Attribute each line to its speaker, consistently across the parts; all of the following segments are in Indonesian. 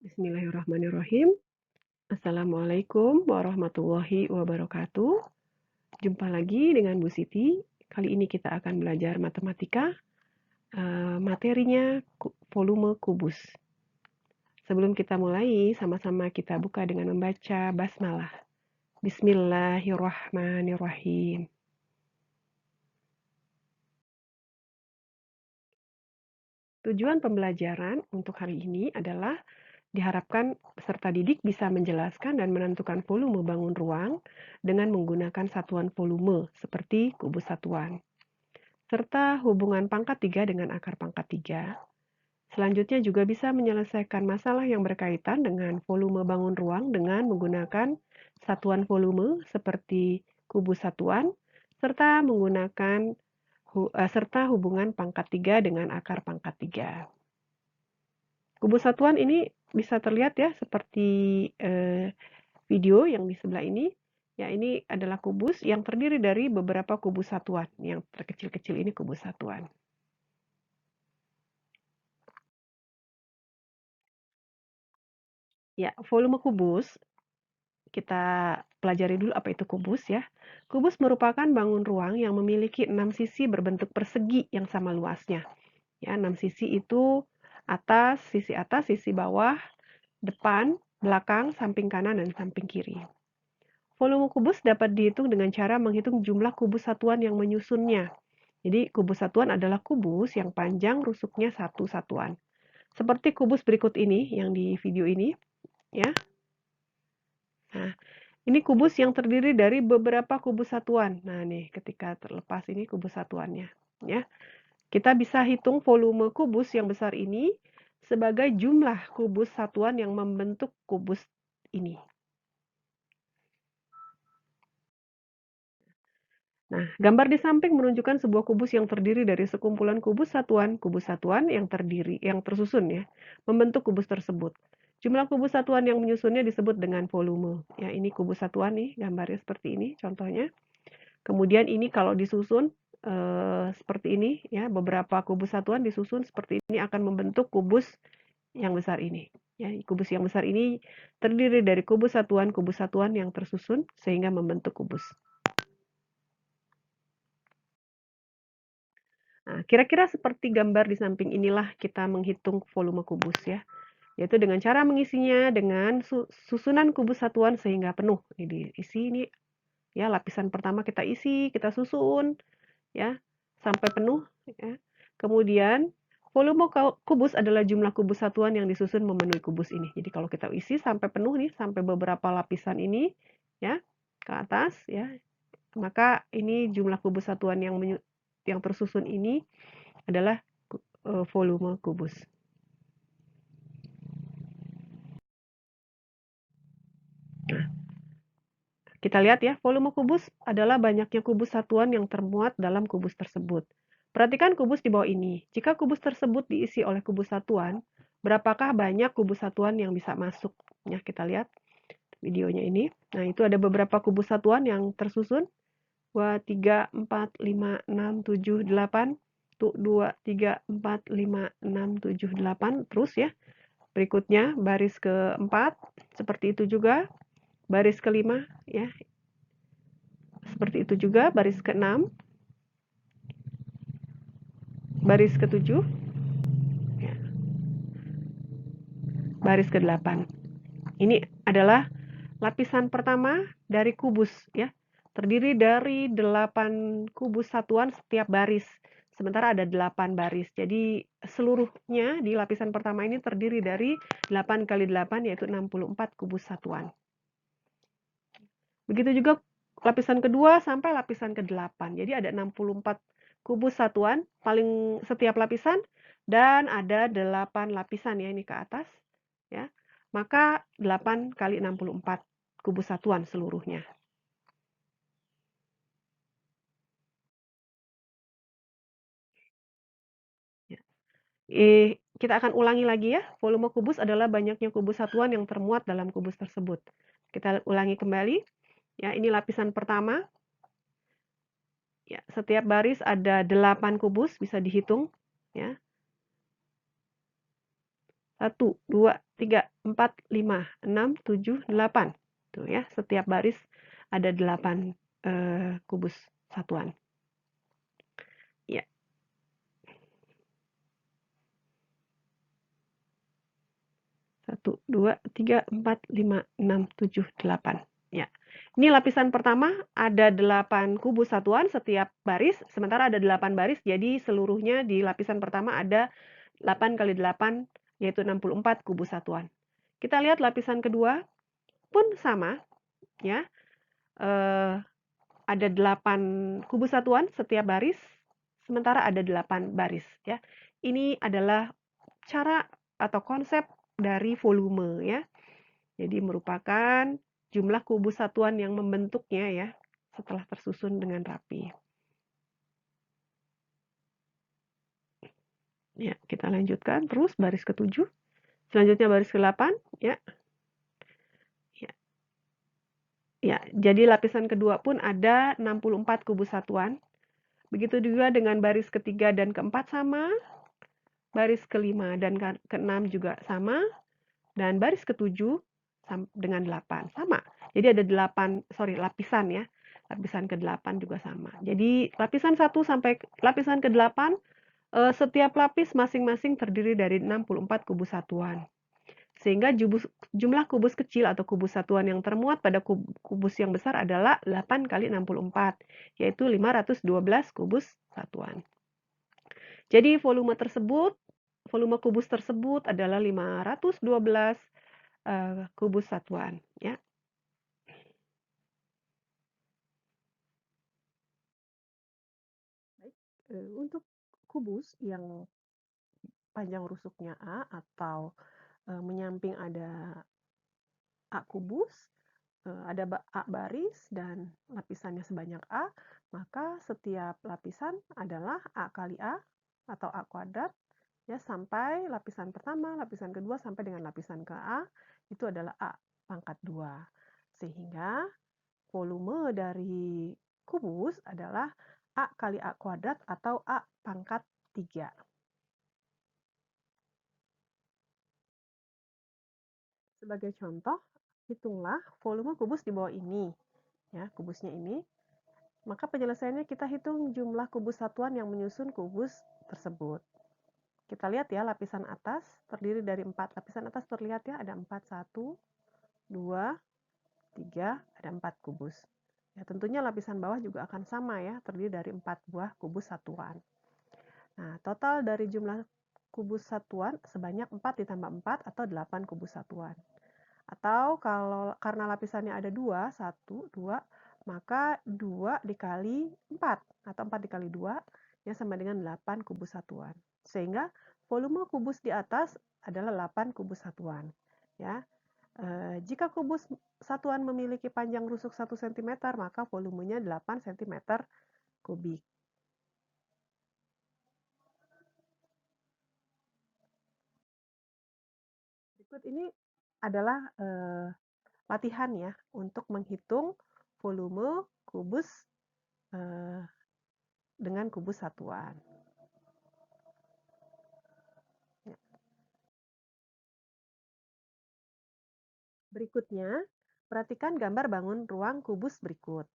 Speaker 1: Bismillahirrahmanirrahim. Assalamualaikum warahmatullahi wabarakatuh. Jumpa lagi dengan Bu Siti. Kali ini kita akan belajar matematika. Materinya volume kubus. Sebelum kita mulai, sama-sama kita buka dengan membaca basmalah. Bismillahirrahmanirrahim. Tujuan pembelajaran untuk hari ini adalah diharapkan peserta didik bisa menjelaskan dan menentukan volume bangun ruang dengan menggunakan satuan volume seperti kubus satuan, serta hubungan pangkat 3 dengan akar pangkat 3. Selanjutnya juga bisa menyelesaikan masalah yang berkaitan dengan volume bangun ruang dengan menggunakan satuan volume seperti kubus satuan, serta menggunakan hubungan pangkat 3 dengan akar pangkat 3. Kubus satuan ini bisa terlihat ya seperti video yang di sebelah ini. Ya, ini adalah kubus yang terdiri dari beberapa kubus satuan. Yang terkecil-kecil ini kubus satuan. Ya, volume kubus. Kita pelajari dulu apa itu kubus ya. Kubus merupakan bangun ruang yang memiliki 6 sisi berbentuk persegi yang sama luasnya. Ya, 6 sisi itu sisi atas, sisi bawah, depan, belakang, samping kanan, dan samping kiri. Volume kubus dapat dihitung dengan cara menghitung jumlah kubus satuan yang menyusunnya. Jadi, kubus satuan adalah kubus yang panjang rusuknya satu satuan. Seperti kubus berikut ini, yang di video ini. Ya. Nah, ini kubus yang terdiri dari beberapa kubus satuan. Nah, nih, ketika terlepas ini kubus satuannya. Ya. Kita bisa hitung volume kubus yang besar ini sebagai jumlah kubus satuan yang membentuk kubus ini. Nah, gambar di samping menunjukkan sebuah kubus yang terdiri dari sekumpulan kubus satuan yang tersusun ya, membentuk kubus tersebut. Jumlah kubus satuan yang menyusunnya disebut dengan volume. Ya, ini kubus satuan nih, gambarnya seperti ini contohnya. Kemudian ini kalau disusun seperti ini ya, beberapa kubus satuan disusun seperti ini akan membentuk kubus yang besar ini. Ya, kubus yang besar ini terdiri dari kubus satuan yang tersusun sehingga membentuk kubus. Nah, kira-kira seperti gambar di samping inilah kita menghitung volume kubus ya, yaitu dengan cara mengisinya dengan susunan kubus satuan sehingga penuh. Jadi isi ini ya, lapisan pertama kita isi, kita susun ya sampai penuh ya. Kemudian volume kubus adalah jumlah kubus satuan yang disusun memenuhi kubus ini. Jadi kalau kita isi sampai penuh nih, sampai beberapa lapisan ini ya ke atas ya, maka ini jumlah kubus satuan yang tersusun ini adalah volume kubus. Nah, kita lihat ya, volume kubus adalah banyaknya kubus satuan yang termuat dalam kubus tersebut. Perhatikan kubus di bawah ini. Jika kubus tersebut diisi oleh kubus satuan, berapakah banyak kubus satuan yang bisa masuk? Ya, kita lihat videonya ini. Nah, itu ada beberapa kubus satuan yang tersusun. 2, 3, 4, 5, 6, 7, 8. 2, 3, 4, 5, 6, 7, 8. Terus ya. Berikutnya baris keempat, seperti itu juga. Baris kelima, ya. Seperti itu juga, baris keenam. Baris ketujuh. Ya. Baris ke-8. Ini adalah lapisan pertama dari kubus, ya. Terdiri dari 8 kubus satuan setiap baris. Sementara ada 8 baris. Jadi seluruhnya di lapisan pertama ini terdiri dari 8 kali 8 yaitu 64 kubus satuan. Begitu juga lapisan kedua sampai lapisan ke-8. Jadi ada 64 kubus satuan paling setiap lapisan dan ada 8 lapisan ya ini ke atas ya. Maka 8 kali 64 kubus satuan seluruhnya. Kita akan ulangi lagi ya. Volume kubus adalah banyaknya kubus satuan yang termuat dalam kubus tersebut. Kita ulangi kembali. Ya, ini lapisan pertama. Ya, setiap baris ada 8 kubus bisa dihitung ya. 1, 2, 3, 4, 5, 6, 7, 8. Tuh ya, setiap baris ada 8 kubus satuan. Ya. 1, 2, 3, 4, 5, 6, 7, 8. Ya. Ini lapisan pertama ada 8 kubus satuan setiap baris, sementara ada 8 baris, jadi seluruhnya di lapisan pertama ada 8 kali 8, yaitu 64 kubus satuan. Kita lihat lapisan kedua pun sama, ya. Ada 8 kubus satuan setiap baris, sementara ada 8 baris, ya. Ini adalah cara atau konsep dari volume, ya. Jadi merupakan jumlah kubus satuan yang membentuknya, ya, setelah tersusun dengan rapi. Ya, kita lanjutkan terus baris ke-7. Selanjutnya baris ke-8, ya. Ya. Ya, jadi lapisan kedua pun ada 64 kubus satuan. Begitu juga dengan baris ketiga dan keempat sama, baris kelima dan keenam juga sama, dan baris ketujuh dengan 8 sama. Jadi ada lapisan ya. Lapisan ke-8 juga sama. Jadi lapisan 1 sampai lapisan ke-8 setiap lapis masing-masing terdiri dari 64 kubus satuan. Sehingga jumlah kubus kecil atau kubus satuan yang termuat pada kubus yang besar adalah 8 kali 64, yaitu 512 kubus satuan. Jadi volume kubus tersebut adalah 512 kubus satuan, ya. Baik, untuk kubus yang panjang rusuknya A atau menyamping ada A kubus, ada A baris dan lapisannya sebanyak A, maka setiap lapisan adalah A kali A atau A kuadrat, ya, sampai lapisan pertama, lapisan kedua, sampai dengan lapisan ke A, itu adalah A pangkat 2. Sehingga volume dari kubus adalah A kali A kuadrat atau A pangkat 3. Sebagai contoh, hitunglah volume kubus di bawah ini. Ya, kubusnya ini. Maka penyelesaiannya kita hitung jumlah kubus satuan yang menyusun kubus tersebut. Kita lihat ya, lapisan atas terdiri dari 4. Lapisan atas terlihat ya, ada 4, 1, 2, 3, ada 4 kubus. Ya, tentunya lapisan bawah juga akan sama ya, terdiri dari 4 buah kubus satuan. Nah, total dari jumlah kubus satuan sebanyak 4 ditambah 4 atau 8 kubus satuan. Atau karena lapisannya ada 2, 1, 2, maka 2 dikali 4 atau 4 dikali 2 yang sama dengan 8 kubus satuan. Sehingga volume kubus di atas adalah 8 kubus satuan. Ya. Jika kubus satuan memiliki panjang rusuk 1 cm, maka volumenya 8 cm kubik. Berikut ini adalah latihan ya untuk menghitung volume kubus dengan kubus satuan. Ya. Berikutnya, perhatikan gambar bangun ruang kubus berikut.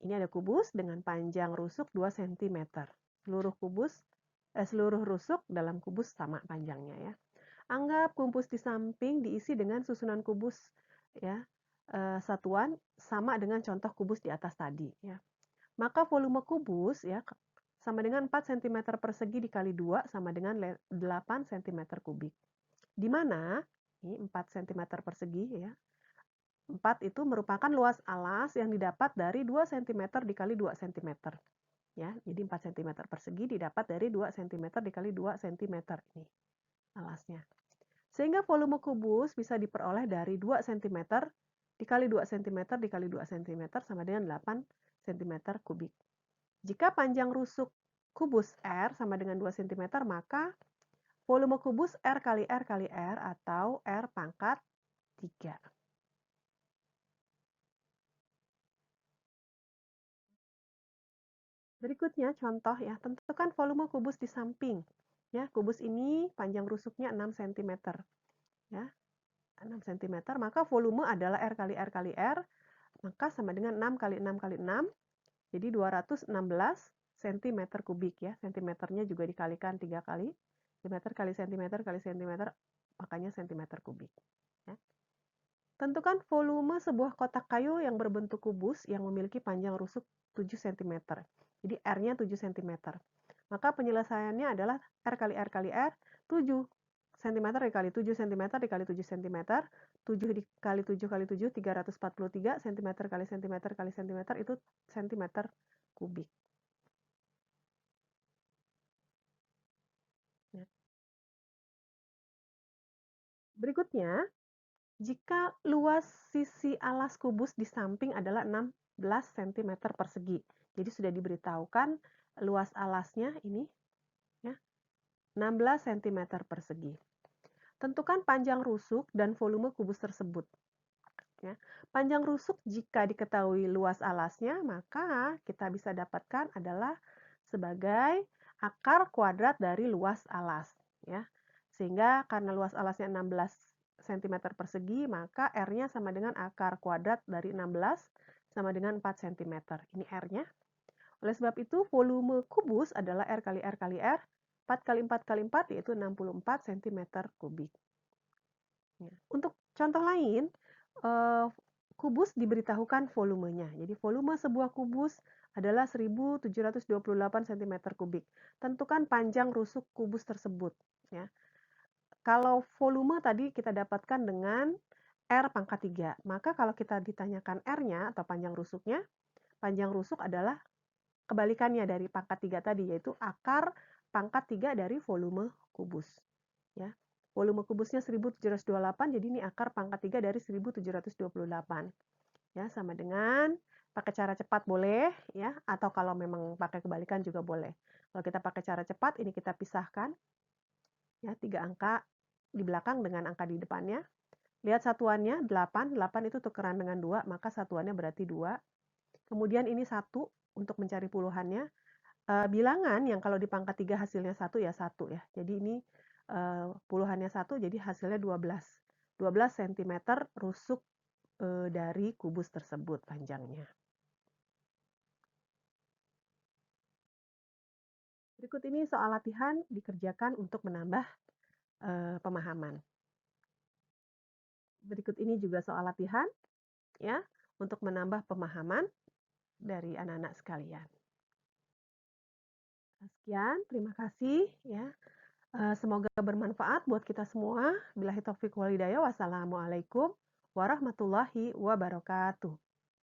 Speaker 1: Ini ada kubus dengan panjang rusuk 2 cm. Seluruh rusuk dalam kubus sama panjangnya ya. Anggap kubus di samping diisi dengan susunan kubus ya, satuan sama dengan contoh kubus di atas tadi ya. Maka volume kubus ya sama dengan 4 cm persegi dikali 2 sama dengan 8 cm kubik. Di mana ini 4 cm persegi ya. 4 itu merupakan luas alas yang didapat dari 2 cm dikali 2 cm. Ya, jadi 4 cm persegi didapat dari 2 cm dikali 2 cm ini alasnya. Sehingga volume kubus bisa diperoleh dari 2 cm dikali 2 cm dikali 2 cm sama dengan 8 cm kubik. Jika panjang rusuk kubus R sama dengan 2 cm, maka volume kubus R kali R kali R atau R pangkat 3. Berikutnya contoh ya, tentukan volume kubus di samping. Ya, kubus ini panjang rusuknya 6 cm. Ya, 6 cm, maka volume adalah R kali R kali R, maka sama dengan 6 kali 6 kali 6, jadi 216 cm kubik ya. Cm-nya juga dikalikan 3 kali. Meter kali cm kali cm, makanya cm kubik. Ya. Tentukan volume sebuah kotak kayu yang berbentuk kubus yang memiliki panjang rusuk 7 cm. Jadi R-nya 7 cm. Maka penyelesaiannya adalah R kali R kali R, 7 cm dikali 7 cm dikali 7 cm, 7 dikali 7 kali 7, 343 cm kali cm kali cm, itu cm kubik. Ya. Berikutnya, jika luas sisi alas kubus di samping adalah 16 cm persegi. Jadi sudah diberitahukan luas alasnya ini ya, 16 cm persegi. Tentukan panjang rusuk dan volume kubus tersebut. Ya. Panjang rusuk jika diketahui luas alasnya, maka kita bisa dapatkan adalah sebagai akar kuadrat dari luas alas. Ya. Sehingga karena luas alasnya 16 cm persegi, maka R-nya sama dengan akar kuadrat dari 16 sama dengan 4 cm. Ini R-nya. Oleh sebab itu, volume kubus adalah R kali R kali R, 4 kali 4 kali 4, yaitu 64 cm kubik. Ya. Untuk contoh lain, kubus diberitahukan volumenya. Jadi volume sebuah kubus adalah 1728 cm kubik. Tentukan panjang rusuk kubus tersebut. Ya. Kalau volume tadi kita dapatkan dengan R pangkat 3. Maka kalau kita ditanyakan R-nya atau panjang rusuk adalah kebalikannya dari pangkat 3 tadi, yaitu akar pangkat 3 dari volume kubus. Ya. Volume kubusnya 1728, jadi ini akar pangkat 3 dari 1728. Ya, sama dengan pakai cara cepat boleh ya, atau kalau memang pakai kebalikan juga boleh. Kalau kita pakai cara cepat, ini kita pisahkan ya, 3 angka di belakang dengan angka di depannya. Lihat satuannya 8, 8 itu tukeran dengan 2, maka satuannya berarti 2. Kemudian ini 1 untuk mencari puluhannya. Bilangan yang kalau di pangkat 3 hasilnya 1 ya 1 ya. Jadi ini puluhannya 1, jadi hasilnya 12. 12 cm rusuk dari kubus tersebut panjangnya. Berikut ini soal latihan dikerjakan untuk menambah pemahaman. Berikut ini juga soal latihan ya, untuk menambah pemahaman dari anak-anak sekalian. Sekian, terima kasih ya. Semoga bermanfaat buat kita semua. Billahi taufiq wal hidayah. Wassalamualaikum warahmatullahi wabarakatuh.